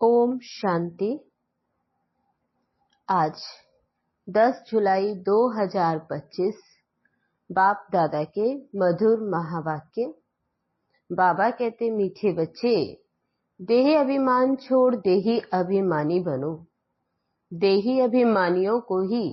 ओम शांति। आज 10 जुलाई 2025 बाप दादा के मधुर महावाक्य। बाबा कहते, मीठे बच्चे, देही अभिमान छोड़ देही अभिमानी बनो। देही अभिमानियों को ही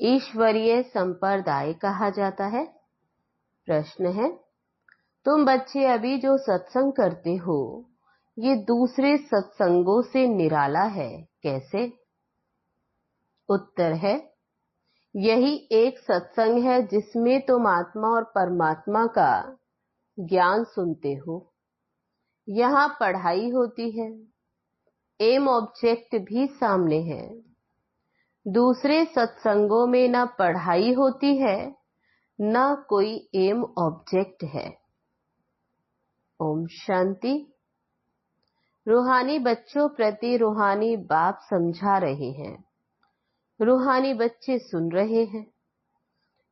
ईश्वरीय संप्रदाय कहा जाता है। प्रश्न है, तुम बच्चे अभी जो सत्संग करते हो ये दूसरे सत्संगों से निराला है, कैसे? उत्तर है, यही एक सत्संग है जिसमें तुम आत्मा और परमात्मा का ज्ञान सुनते हो। यहाँ पढ़ाई होती है, एम ऑब्जेक्ट भी सामने है। दूसरे सत्संगों में न पढ़ाई होती है न कोई एम ऑब्जेक्ट है। ओम शांति। रूहानी बच्चों प्रति रूहानी बाप समझा रहे हैं। रूहानी बच्चे सुन रहे हैं।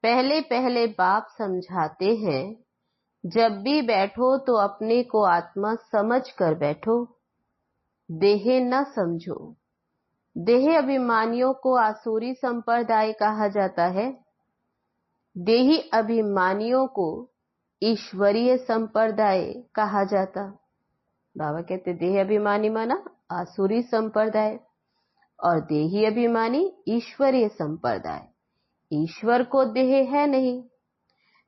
पहले पहले बाप समझाते हैं, जब भी बैठो तो अपने को आत्मा समझ कर बैठो, देह न समझो। देह अभिमानियों को आसुरी संप्रदाय कहा जाता है। देही अभिमानियों को ईश्वरीय संप्रदाय कहा जाता। बाबा कहते, देह अभिमानी माना आसुरी संप्रदाय और देही अभिमानी ईश्वरीय संप्रदाय। ईश्वर को देह है नहीं,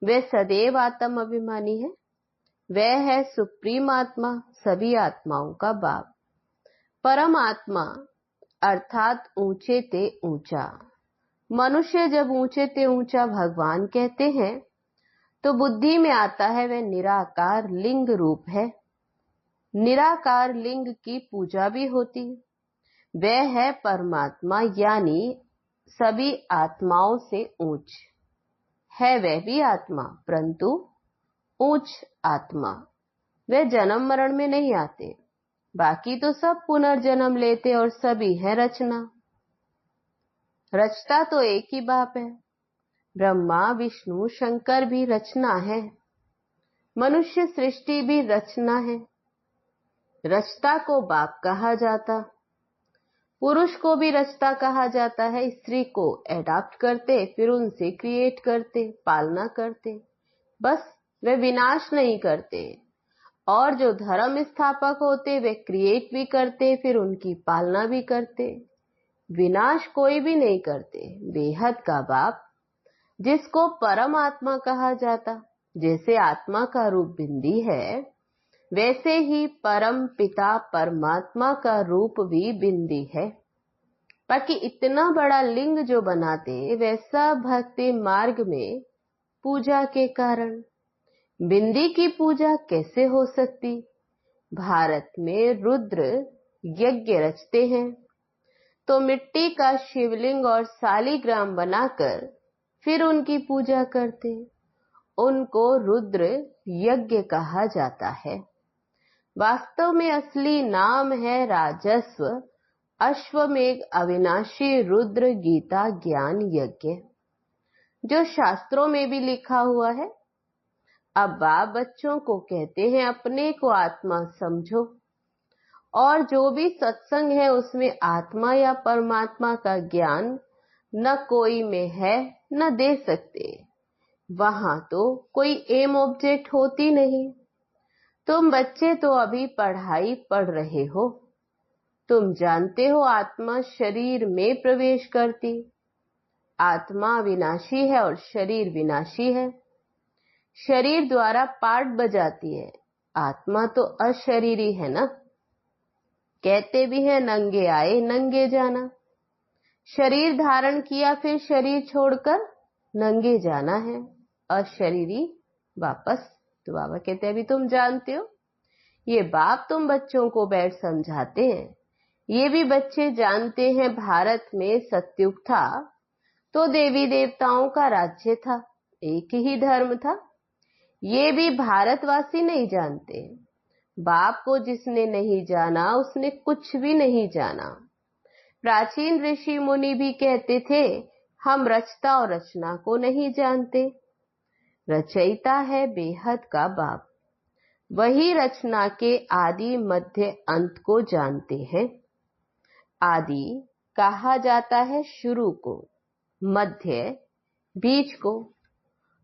वह सदैव आत्म अभिमानी है। वह है सुप्रीम आत्मा, सभी आत्माओं का बाप। परम आत्मा अर्थात ऊंचे ते ऊंचा। मनुष्य जब ऊंचे ते ऊंचा भगवान कहते हैं तो बुद्धि में आता है वह निराकार लिंग रूप है। निराकार लिंग की पूजा भी होती। वह है परमात्मा, यानी सभी आत्माओं से ऊंच है। वह भी आत्मा, परंतु ऊंच आत्मा। वह जन्म मरण में नहीं आते। बाकी तो सब पुनर्जन्म लेते और सभी है रचना। रचता तो एक ही बाप है। ब्रह्मा विष्णु शंकर भी रचना है। मनुष्य सृष्टि भी रचना है। रचता को बाप कहा जाता। पुरुष को भी रचता कहा जाता है। स्त्री को एडॉप्ट करते, फिर उनसे क्रिएट करते, पालना करते। बस वे विनाश नहीं करते। और जो धर्म स्थापक होते वे क्रिएट भी करते, फिर उनकी पालना भी करते। विनाश कोई भी नहीं करते। बेहद का बाप, जिसको परम आत्मा कहा जाता। जैसे आत्मा का रूप बिंदी है, वैसे ही परम पिता परमात्मा का रूप भी बिंदी है। बाकी इतना बड़ा लिंग जो बनाते, वैसा भक्ति मार्ग में पूजा के कारण बिंदी की पूजा कैसे हो सकती? भारत में रुद्र यज्ञ रचते हैं तो मिट्टी का शिवलिंग और सालीग्राम बनाकर फिर उनकी पूजा करते। उनको रुद्र यज्ञ कहा जाता है। वास्तव में असली नाम है राजस्व अश्वमेघ अविनाशी रुद्र गीता ज्ञान यज्ञ, जो शास्त्रों में भी लिखा हुआ है। अब बाप बच्चों को कहते हैं, अपने को आत्मा समझो और जो भी सत्संग है उसमें आत्मा या परमात्मा का ज्ञान न कोई में है न दे सकते। वहां तो कोई एम ऑब्जेक्ट होती नहीं। तुम बच्चे तो अभी पढ़ाई पढ़ रहे हो। तुम जानते हो आत्मा शरीर में प्रवेश करती। आत्मा विनाशी है और शरीर विनाशी है। शरीर द्वारा पार्ट बजाती है। आत्मा तो अशरीरी है ना। कहते भी है, नंगे आए नंगे जाना। शरीर धारण किया, फिर शरीर छोड़कर नंगे जाना है। अशरीरी वापस। तो बाबा कहते हैं, अभी तुम जानते हो। ये बाप तुम बच्चों को बैठ समझाते हैं। ये भी बच्चे जानते हैं, भारत में सतयुग था तो देवी देवताओं का राज्य था, एक ही धर्म था। ये भी भारतवासी नहीं जानते। बाप को जिसने नहीं जाना उसने कुछ भी नहीं जाना। प्राचीन ऋषि मुनि भी कहते थे, हम रचता और रचना को नहीं जानते। रचयिता है बेहद का बाप। वही रचना के आदि मध्य अंत को जानते हैं। आदि कहा जाता है शुरू को, मध्य बीच को।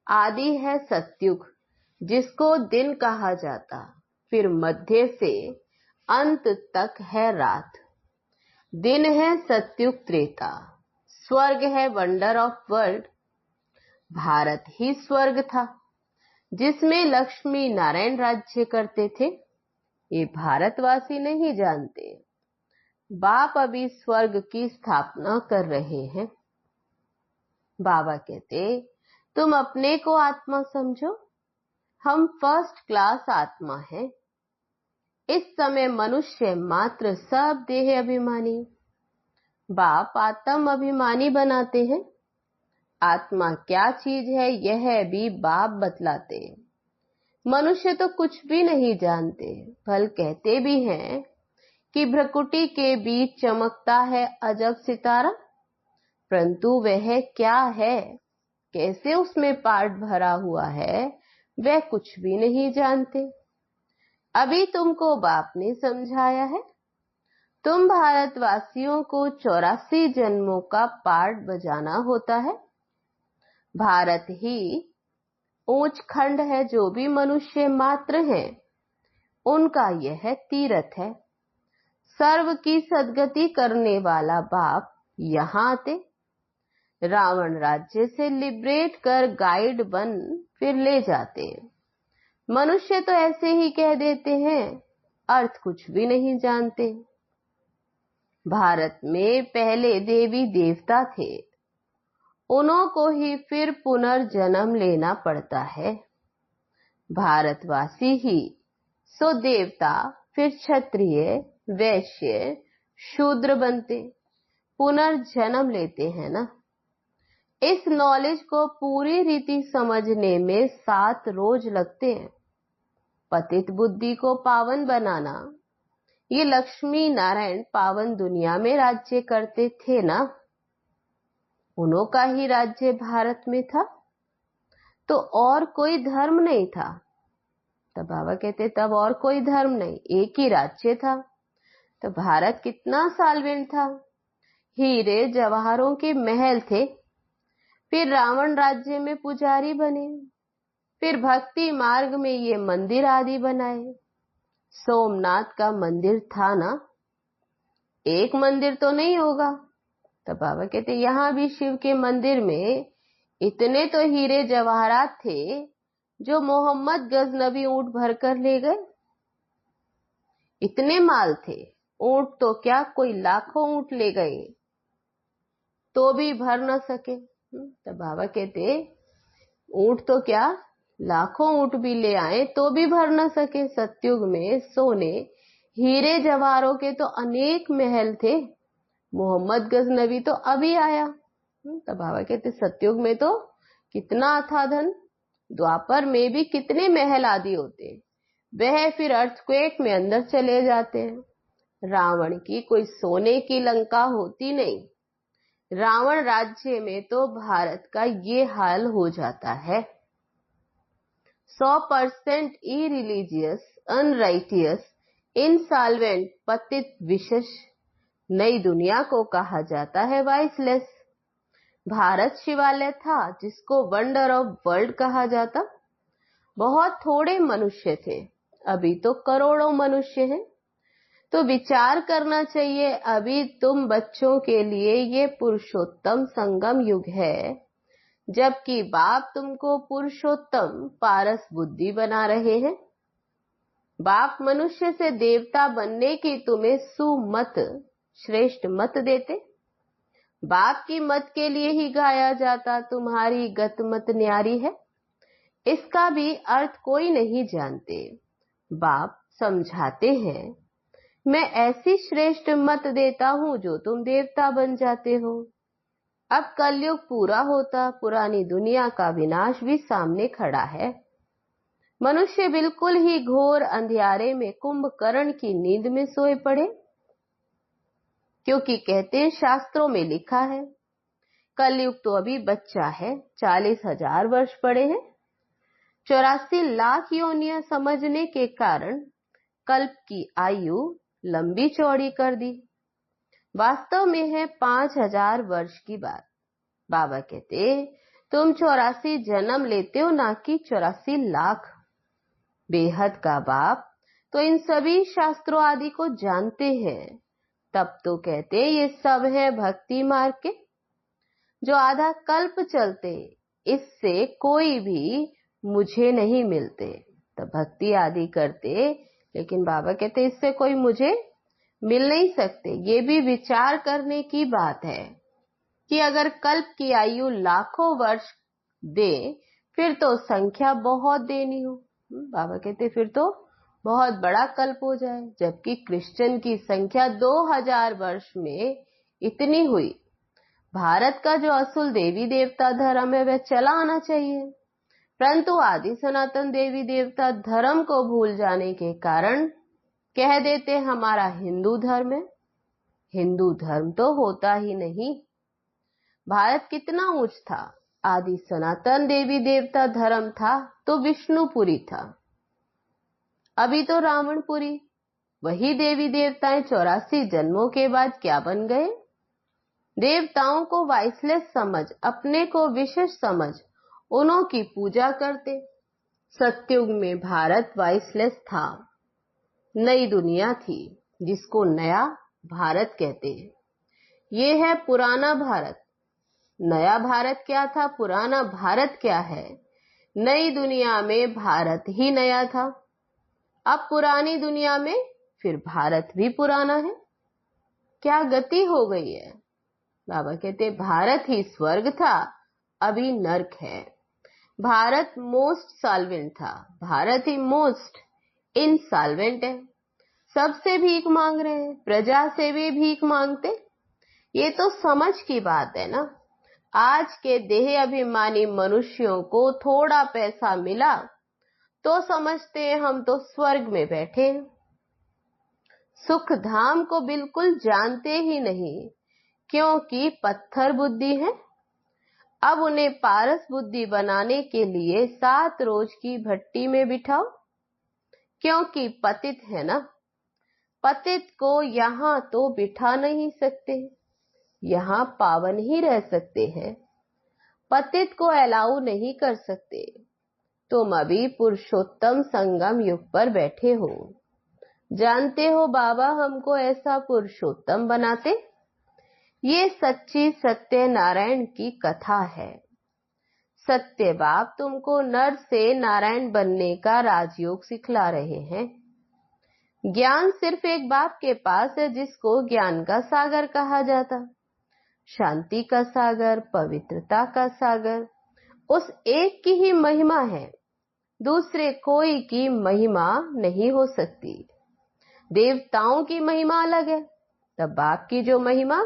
आदि है सतयुग जिसको दिन कहा जाता, फिर मध्य से अंत तक है रात। दिन है सतयुग त्रेता, स्वर्ग है वंडर ऑफ वर्ल्ड। भारत ही स्वर्ग था जिसमें लक्ष्मी नारायण राज्य करते थे। ये भारतवासी नहीं जानते। बाप अभी स्वर्ग की स्थापना कर रहे हैं। बाबा कहते तुम अपने को आत्मा समझो, हम फर्स्ट क्लास आत्मा हैं। इस समय मनुष्य मात्र सब देह अभिमानी। बाप आत्म अभिमानी बनाते हैं। आत्मा क्या चीज है यह भी बाप बतलाते। मनुष्य तो कुछ भी नहीं जानते, भल कहते भी हैं कि भ्रकुटी के बीच चमकता है अजब सितारा, परंतु वह क्या है, कैसे उसमें पार्ट भरा हुआ है, वह कुछ भी नहीं जानते। अभी तुमको बाप ने समझाया है। तुम भारतवासियों को 84 जन्मों का पार्ट बजाना होता है। भारत ही ऊंच खंड है। जो भी मनुष्य मात्र हैं उनका यह तीर्थ है। सर्व की सदगति करने वाला बाप यहाँ आते, रावण राज्य से लिबरेट कर गाइड बन फिर ले जाते। मनुष्य तो ऐसे ही कह देते हैं, अर्थ कुछ भी नहीं जानते। भारत में पहले देवी देवता थे, उन्हों को ही फिर पुनर्जन्म लेना पड़ता है। भारतवासी ही सो देवता, फिर क्षत्रिय, वैश्य, शूद्र बनते, पुनर्जन्म लेते हैं ना। इस नॉलेज को पूरी रीति समझने में 7 रोज लगते हैं। पतित बुद्धि को पावन बनाना, ये लक्ष्मी नारायण पावन दुनिया में राज्य करते थे ना। उन्हों का ही राज्य भारत में था, तो और कोई धर्म नहीं था। तब बाबा कहते तब और कोई धर्म नहीं, एक ही राज्य था। तो भारत कितना साल्वेंट था, हीरे जवाहरों के महल थे। फिर रावण राज्य में पुजारी बने, फिर भक्ति मार्ग में ये मंदिर आदि बनाए। सोमनाथ का मंदिर था ना, एक मंदिर तो नहीं होगा। तब बाबा कहते यहाँ भी शिव के मंदिर में इतने तो हीरे जवाहरात थे जो मोहम्मद गजनबी ऊंट भर कर ले गए। इतने माल थे, ऊंट तो क्या कोई लाखों ऊंट ले गए तो भी भर न सके। तब बाबा कहते ऊंट तो क्या लाखों ऊंट भी ले आए तो भी भर न सके। सतयुग में सोने हीरे जवाहरों के तो अनेक महल थे। मोहम्मद गजनबी तो अभी आया। तब बाबा कहते सतयुग में तो कितना था धन, द्वापर में भी कितने महल आदि होते, वह फिर अर्थक्वेक में अंदर चले जाते हैं। रावण की कोई सोने की लंका होती नहीं। रावण राज्य में तो भारत का ये हाल हो जाता है। 100% इरिलीजियस, अनराइटियस, इंसॉल्वेंट, पतित, विशेष नई दुनिया को कहा जाता है वाइसलेस। भारत शिवालय था जिसको वंडर ऑफ वर्ल्ड कहा जाता। बहुत थोड़े मनुष्य थे, अभी तो करोड़ों मनुष्य हैं। तो विचार करना चाहिए, अभी तुम बच्चों के लिए ये पुरुषोत्तम संगम युग है, जबकि बाप तुमको पुरुषोत्तम पारस बुद्धि बना रहे हैं। बाप मनुष्य से देवता बनने की तुम्हें सुमत, श्रेष्ठ मत देते। बाप की मत के लिए ही गाया जाता तुम्हारी गत मत न्यारी है। इसका भी अर्थ कोई नहीं जानते। बाप समझाते हैं, मैं ऐसी श्रेष्ठ मत देता हूं जो तुम देवता बन जाते हो। अब कलयुग पूरा होता, पुरानी दुनिया का विनाश भी सामने खड़ा है। मनुष्य बिल्कुल ही घोर अंधियारे में कुंभकर्ण की नींद में सोए पड़े, क्योंकि कहते हैं शास्त्रों में लिखा है कलयुग तो अभी बच्चा है, 40,000 वर्ष पड़े हैं। 84 लाख योनियां समझने के कारण कल्प की आयु लंबी चौड़ी कर दी। वास्तव में है 5000 वर्ष की बात। बाबा कहते तुम 84 जन्म लेते हो, ना कि 84 लाख। बेहद का बाप तो इन सभी शास्त्रों आदि को जानते हैं, तब तो कहते ये सब है भक्ति मार्ग के जो आधा कल्प चलते, इससे कोई भी मुझे नहीं मिलते। तो भक्ति आदि करते, लेकिन बाबा कहते इससे कोई मुझे मिल नहीं सकते। ये भी विचार करने की बात है कि अगर कल्प की आयु लाखों वर्ष दे, फिर तो संख्या बहुत देनी हो। बाबा कहते फिर तो बहुत बड़ा कल्प हो जाए, जबकि क्रिश्चियन की संख्या 2000 वर्ष में इतनी हुई। भारत का जो असूल देवी देवता धर्म है वह चला आना चाहिए, परंतु आदि सनातन देवी देवता धर्म को भूल जाने के कारण कह देते हमारा हिंदू धर्म है। हिंदू धर्म तो होता ही नहीं। भारत कितना ऊंच था। आदि सनातन देवी देवता धर्म था तो विष्णुपुरी था, अभी तो रावणपुरी। वही देवी देवताएं 84 जन्मों के बाद क्या बन गए। देवताओं को वाइसलेस समझ, अपने को विशेष समझ उन्हों की पूजा करते। सत्युग में भारत वाइसलेस था, नई दुनिया थी जिसको नया भारत कहते हैं। ये है पुराना भारत। नया भारत क्या था, पुराना भारत क्या है। नई दुनिया में भारत ही नया था, अब पुरानी दुनिया में फिर भारत भी पुराना है। क्या गति हो गई है। बाबा कहते भारत ही स्वर्ग था, अभी नर्क है। भारत मोस्ट सॉल्वेंट था, भारत ही मोस्ट इनसॉल्वेंट है। सबसे भीख मांग रहे हैं, प्रजा से भी भीख मांगते। ये तो समझ की बात है ना। आज के देह अभिमानी मनुष्यों को थोड़ा पैसा मिला तो समझते हैं हम तो स्वर्ग में बैठे हैं। सुख धाम को बिल्कुल जानते ही नहीं, क्योंकि पत्थर बुद्धि है। अब उन्हें पारस बुद्धि बनाने के लिए 7 रोज की भट्टी में बिठाओ, क्योंकि पतित है ना। पतित को यहाँ तो बिठा नहीं सकते, यहाँ पावन ही रह सकते हैं, पतित को अलाउ नहीं कर सकते। तुम अभी पुरुषोत्तम संगम युग पर बैठे हो, जानते हो बाबा हमको ऐसा पुरुषोत्तम बनाते। ये सच्ची सत्य नारायण की कथा है। सत्य बाप तुमको नर से नारायण बनने का राजयोग सिखला रहे हैं। ज्ञान सिर्फ एक बाप के पास है जिसको ज्ञान का सागर कहा जाता, शांति का सागर, पवित्रता का सागर। उस एक की ही महिमा है, दूसरे कोई की महिमा नहीं हो सकती। देवताओं की महिमा अलग है, तब बाप की जो महिमा,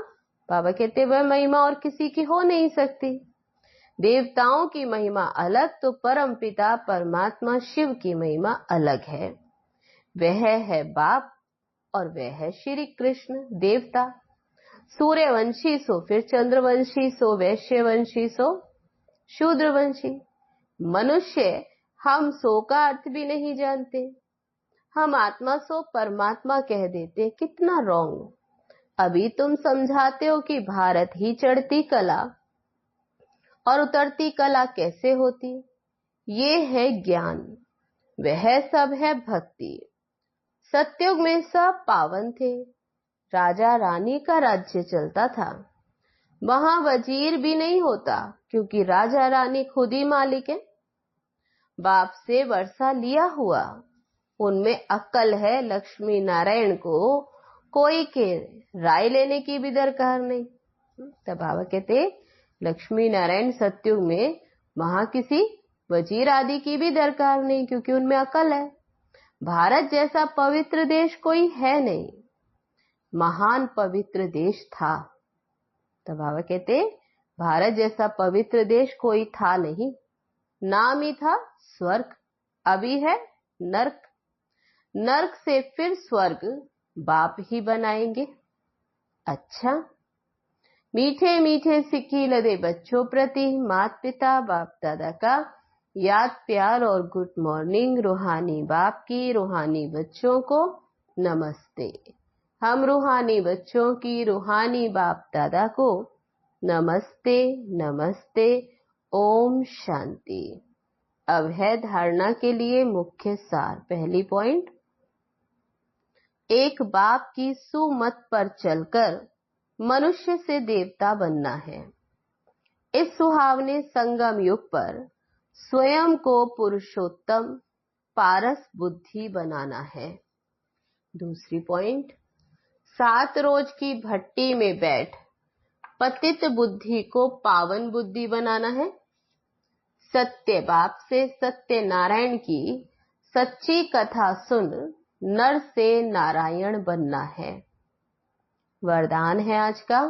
बाबा कहते वह महिमा और किसी की हो नहीं सकती। देवताओं की महिमा अलग तो परम पिता परमात्मा शिव की महिमा अलग है। वह है बाप और वह है श्री कृष्ण देवता। सूर्यवंशी सो फिर चंद्रवंशी सो वैश्यवंशी सो शूद्रवंशी। मनुष्य हम सो का अर्थ भी नहीं जानते, हम आत्मा सो परमात्मा कह देते। कितना रॉन्ग। अभी तुम समझाते हो कि भारत ही चढ़ती कला और उतरती कला कैसे होती। ये है ज्ञान, वह सब है भक्ति। सतयुग में सब पावन थे, राजा रानी का राज्य चलता था। वहां वजीर भी नहीं होता, क्योंकि राजा रानी खुद ही मालिक है। बाप से वर्षा लिया हुआ, उनमें अक्ल है। लक्ष्मी नारायण को कोई के राय लेने की भी दरकार नहीं। तब बाबा कहते लक्ष्मी नारायण सतयुग में वहां किसी वजीर आदि की भी दरकार नहीं, क्योंकि उनमें अकल है। भारत जैसा पवित्र देश कोई है नहीं, महान पवित्र देश था। तब बाबा कहते भारत जैसा पवित्र देश कोई था नहीं, नाम ही था स्वर्ग, अभी है नर्क। नर्क से फिर स्वर्ग बाप ही बनाएंगे। अच्छा, मीठे मीठे सिक्की लदे बच्चों प्रति माता पिता बाप दादा का याद प्यार और गुड मॉर्निंग रूहानी बाप की रूहानी बच्चों को नमस्ते। हम रूहानी बच्चों की रूहानी बाप दादा को नमस्ते नमस्ते। ओम शांति। अब है धारणा के लिए मुख्य सार। पहली पॉइंट, एक बाप की सुमत पर चलकर मनुष्य से देवता बनना है। इस सुहावने संगम युग पर स्वयं को पुरुषोत्तम पारस बुद्धि बनाना है। दूसरी पॉइंट, 7 रोज की भट्टी में बैठ पतित बुद्धि को पावन बुद्धि बनाना है। सत्य बाप से सत्य नारायण की सच्ची कथा सुन नर से नारायण बनना है। वरदान है आज का,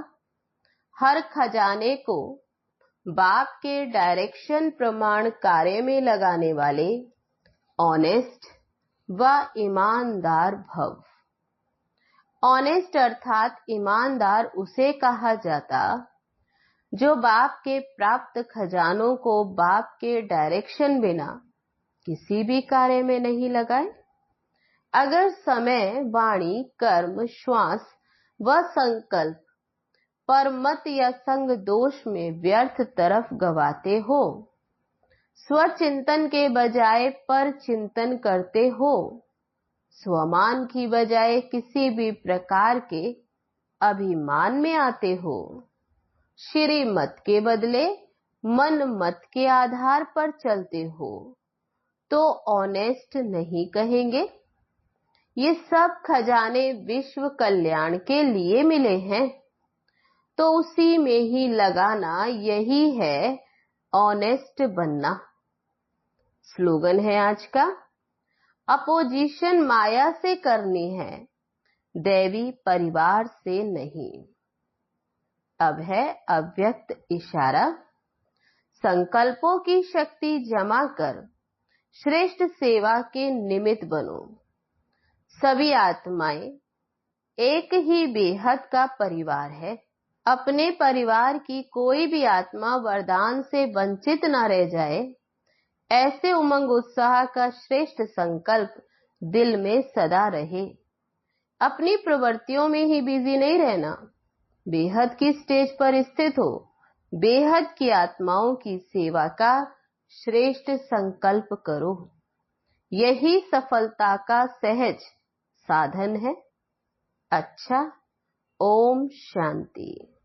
हर खजाने को बाप के डायरेक्शन प्रमाण कार्य में लगाने वाले ऑनेस्ट व ईमानदार भव। ऑनेस्ट अर्थात ईमानदार उसे कहा जाता जो बाप के प्राप्त खजानों को बाप के डायरेक्शन बिना किसी भी कार्य में नहीं लगाए। अगर समय, वाणी, कर्म, श्वास व संकल्प पर मत या संग दोष में व्यर्थ तरफ गवाते हो, स्वचिंतन के बजाय पर चिंतन करते हो, स्वमान की बजाय किसी भी प्रकार के अभिमान में आते हो, श्री मत के बदले मन मत के आधार पर चलते हो, तो ऑनेस्ट नहीं कहेंगे। ये सब खजाने विश्व कल्याण के लिए मिले हैं, तो उसी में ही लगाना, यही है ऑनेस्ट बनना। स्लोगन है आज का, अपोजिशन माया से करनी है, दैवी परिवार से नहीं। अब है अव्यक्त इशारा। संकल्पों की शक्ति जमा कर श्रेष्ठ सेवा के निमित्त बनो। सभी आत्माएं एक ही बेहद का परिवार है। अपने परिवार की कोई भी आत्मा वरदान से वंचित न रह जाए, ऐसे उमंग उत्साह का श्रेष्ठ संकल्प दिल में सदा रहे। अपनी प्रवृत्तियों में ही बिजी नहीं रहना, बेहद की स्टेज पर स्थित हो बेहद की आत्माओं की सेवा का श्रेष्ठ संकल्प करो। यही सफलता का सहज साधन है। अच्छा, ओम शांति।